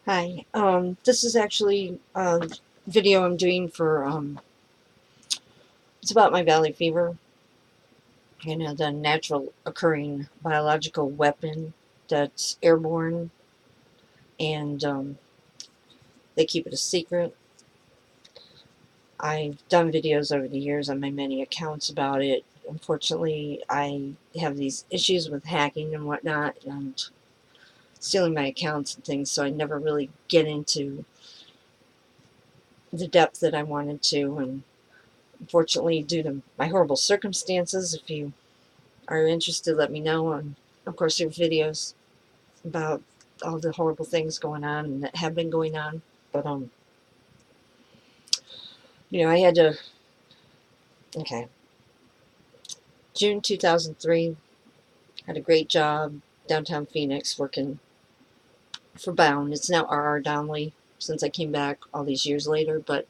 Hi. This is actually a video I'm doing for, it's about my valley fever, the natural occurring biological weapon that's airborne, and they keep it a secret. I've done videos over the years on my many accounts about it. Unfortunately, I have these issues with hacking and whatnot, and stealing my accounts and things, so I never really get into the depth that I wanted to, and unfortunately, due to my horrible circumstances, if you are interested, let me know. And of course, there are videos about all the horrible things going on and that have been going on. But I had to. Okay, June 2003. Had a great job downtown Phoenix working for Bound. It's now RR Donnelly since I came back all these years later. But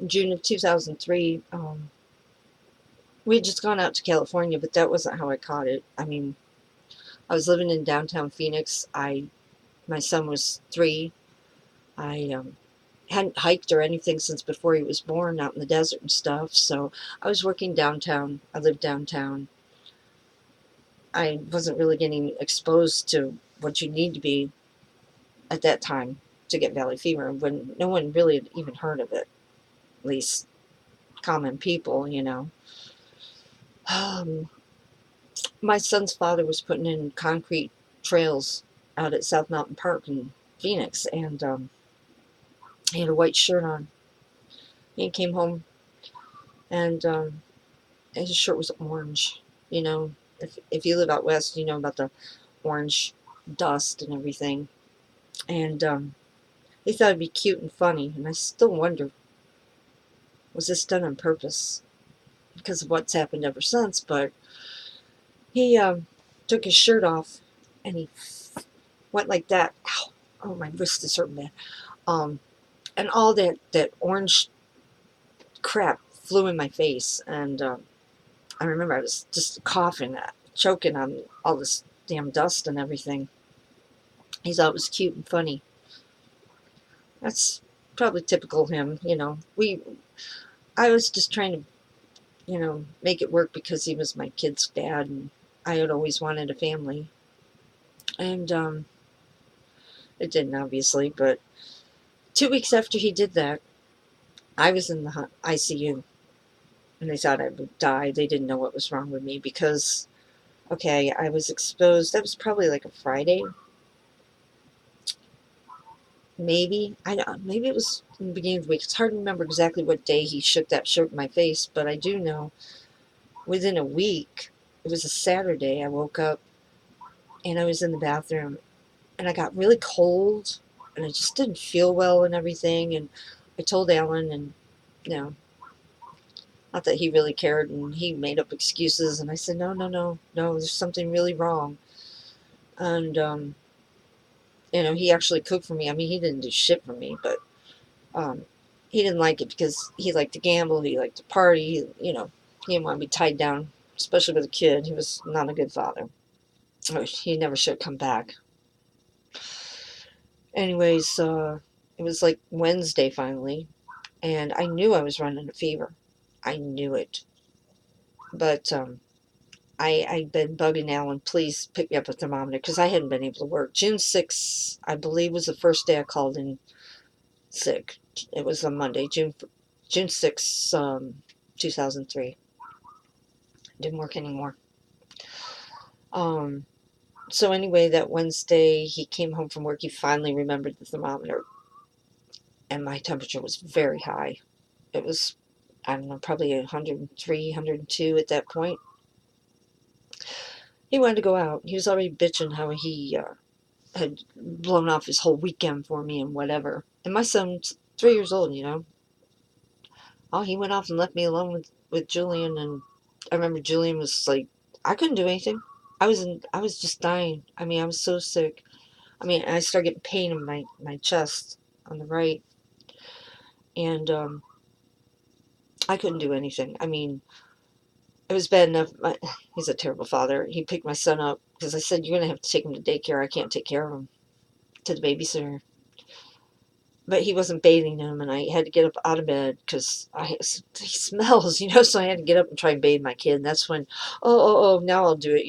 in June of 2003, we had just gone out to California, but that wasn't how I caught it. I mean, I was living in downtown Phoenix. My son was 3. I hadn't hiked or anything since before he was born out in the desert and stuff. So I was working downtown. I lived downtown. I wasn't really getting exposed to what you need to be at that time to get valley fever when no one really had even heard of it, at least common people. Um, my son's father was putting in concrete trails out at South Mountain Park in Phoenix, and he had a white shirt on. He came home, and his shirt was orange. You know, if you live out west, you know about the orange dust and everything. And he thought it'd be cute and funny. And I still wonder, was this done on purpose? Because of what's happened ever since. But he took his shirt off, and he went like that. Ow! Oh, my wrist is hurting bad. Um, and all that orange crap flew in my face, and I remember I was just coughing, choking on all this damn dust and everything. He thought it was cute and funny. That's probably typical him. I was just trying to, make it work because he was my kid's dad, and I had always wanted a family, and it didn't obviously. But 2 weeks after he did that, I was in the ICU, and they thought I would die. They didn't know what was wrong with me because, okay, I was exposed. That was probably like a Friday, maybe. I don't. Maybe it was in the beginning of the week. It's hard to remember exactly what day he shook that shirt in my face, but I do know within a week, it was a Saturday, I woke up and I was in the bathroom and I got really cold and I just didn't feel well and everything. And I told Alan, and you know, not that he really cared, and he made up excuses. And I said, no, no, no, no, there's something really wrong. And he actually cooked for me. I mean, he didn't do shit for me, but um, he didn't like it because he liked to gamble, he liked to party. He didn't want to be tied down, especially with a kid. He was not a good father. He never should have come back. Anyways, it was like Wednesday finally, and I knew I was running a fever. I knew it. But I'd been bugging Alan, please pick me up a thermometer because I hadn't been able to work. June 6th, I believe, was the first day I called in sick. It was a Monday, June 6th, 2003. Didn't work anymore. Um, so anyway, that Wednesday, he came home from work. He finally remembered the thermometer, and my temperature was very high. It was, I don't know, probably 103, 102 at that point. He wanted to go out. He was already bitching how he had blown off his whole weekend for me and whatever. And my son's 3 years old. Oh, he went off and left me alone with Julian. And I remember Julian was like, I couldn't do anything. I was just dying. I mean, I was so sick. I mean, I started getting pain in my chest on the right. And I couldn't do anything. I mean, it was bad enough. He's a terrible father. He picked my son up because I said, you're going to have to take him to daycare. I can't take care of him, to the babysitter. but he wasn't bathing him, and I had to get up out of bed because he smells, so I had to get up and try and bathe my kid. And that's when, now I'll do it.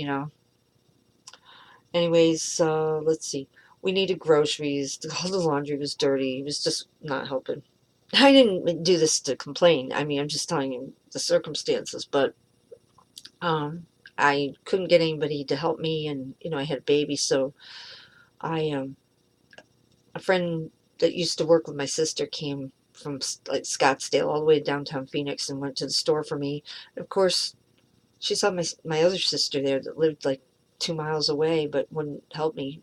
Anyways, let's see. We needed groceries. All the laundry was dirty. It was just not helping. I didn't do this to complain. I mean, I'm just telling you the circumstances, but I couldn't get anybody to help me, and I had a baby, so I a friend that used to work with my sister came from like Scottsdale all the way to downtown Phoenix and went to the store for me. And of course, she saw my other sister there that lived like 2 miles away, but wouldn't help me.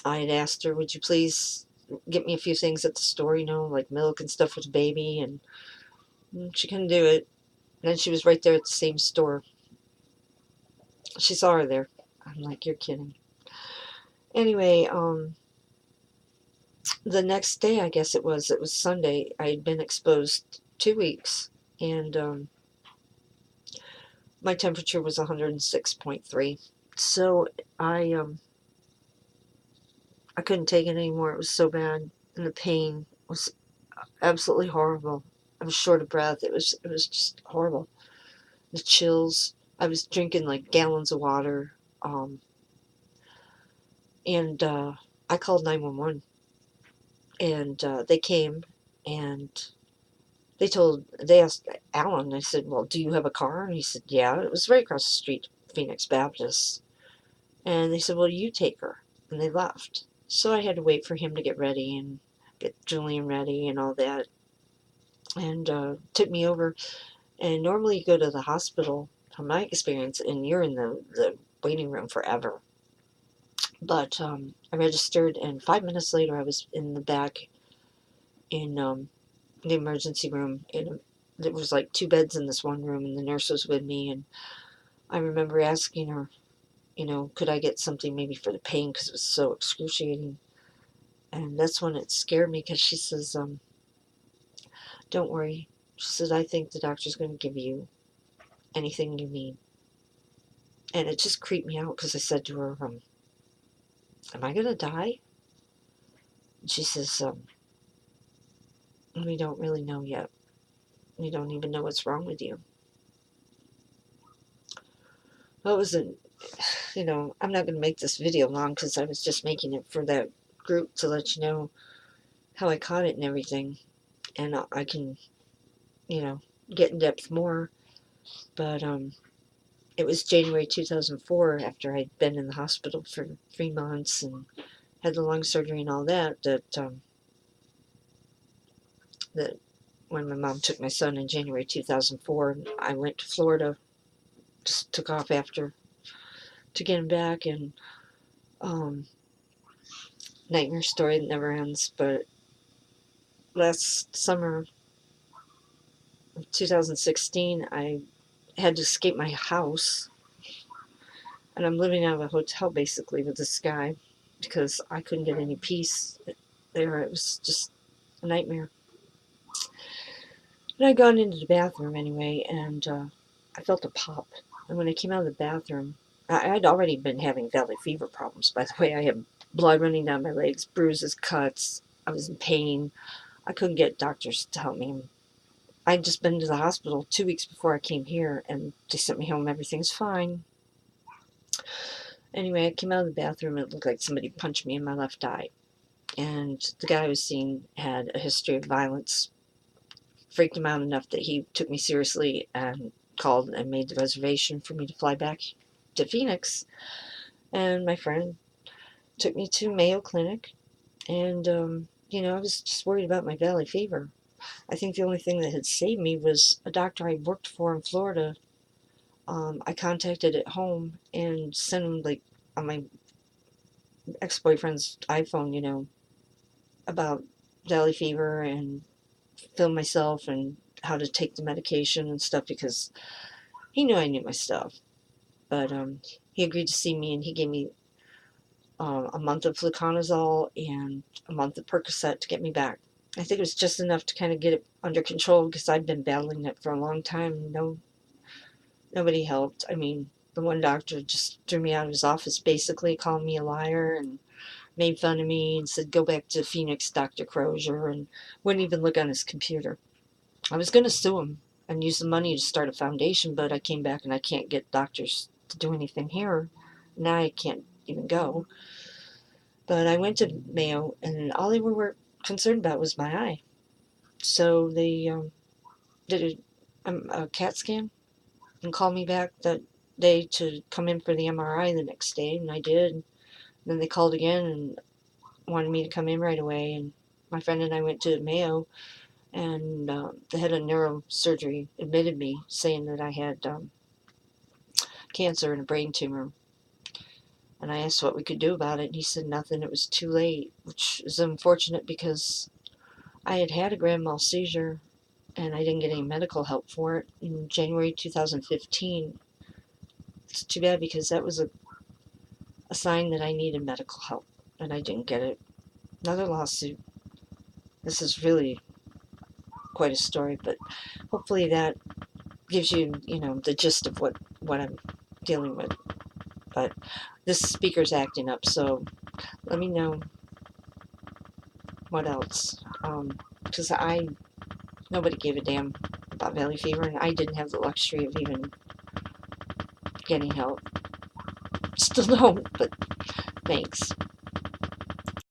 I had asked her, "Would you please get me a few things at the store, like milk and stuff for the baby?" And she couldn't do it. And then she was right there at the same store. She saw her there. I'm like, "You're kidding." Anyway, the next day, I guess it was Sunday, I had been exposed 2 weeks, and my temperature was 106.3. So I couldn't take it anymore. It was so bad, and the pain was absolutely horrible. I was short of breath. It was just horrible. The chills. I was drinking like gallons of water, and I called 911, and they came, and they asked Alan. I said, "Well, do you have a car?" And he said, "Yeah." It was right across the street, Phoenix Baptist. And they said, "Well, you take her." And they left. So I had to wait for him to get ready and get Julian ready and all that. And took me over. And normally you go to the hospital, from my experience, and you're in the waiting room forever. But I registered, and 5 minutes later I was in the back in the emergency room. There was like 2 beds in this one room, and the nurse was with me. And I remember asking her, could I get something maybe for the pain, because it was so excruciating. And that's when it scared me, because she says, "Don't worry." She says, "I think the doctor's going to give you anything you need." And it just creeped me out, because I said to her, "Am I going to die?" And she says, "We don't really know yet. We don't even know what's wrong with you." Well, it was I'm not going to make this video long, because I was just making it for that group to let you know how I caught it and everything. And I can, get in depth more. But it was January 2004, after I'd been in the hospital for 3 months and had the lung surgery and all that, that when my mom took my son in January 2004, I went to Florida, just took off after to get him back, and nightmare story that never ends. But last summer of 2016, I had to escape my house, and I'm living out of a hotel basically with this guy, because I couldn't get any peace there. It was just a nightmare. And I'd gone into the bathroom anyway, and I felt a pop. And when I came out of the bathroom, I'd already been having valley fever problems, by the way. I had blood running down my legs, bruises, cuts. I was in pain. I couldn't get doctors to help me. I'd just been to the hospital 2 weeks before I came here, and they sent me home. Everything's fine. Anyway, I came out of the bathroom, and it looked like somebody punched me in my left eye. And the guy I was seeing had a history of violence. Freaked him out enough that he took me seriously and called and made the reservation for me to fly back to Phoenix. And my friend took me to Mayo Clinic, and I was just worried about my valley fever. I think the only thing that had saved me was a doctor I worked for in Florida. I contacted at home and sent him, like, on my ex-boyfriend's iPhone, about valley fever, and film myself and how to take the medication and stuff, because he knew I knew my stuff. But he agreed to see me, and he gave me a month of fluconazole and a month of Percocet to get me back. I think it was just enough to kind of get it under control, because I'd been battling it for a long time. Nobody helped. I mean, the one doctor just threw me out of his office, basically, calling me a liar, and made fun of me and said, go back to Phoenix, Dr. Crozier, and wouldn't even look on his computer. I was going to sue him and use the money to start a foundation, but I came back and I can't get doctors to do anything here. Now I can't even go. But I went to Mayo, and all they were concerned about was my eye. So they did a CAT scan and called me back that day to come in for the MRI the next day, and I did. And then they called again and wanted me to come in right away. And my friend and I went to Mayo, and the head of neurosurgery admitted me, saying that I had cancer and a brain tumor. And I asked what we could do about it, and he said nothing. It was too late, which is unfortunate because I had had a grand mal seizure and I didn't get any medical help for it in January 2015. It's too bad because that was a sign that I needed medical help and I didn't get it. Another lawsuit. This is really quite a story, but hopefully that gives you, the gist of what I'm dealing with. But this speaker's acting up, so let me know what else. Because nobody gave a damn about valley fever, and I didn't have the luxury of even getting help. Still don't, but thanks.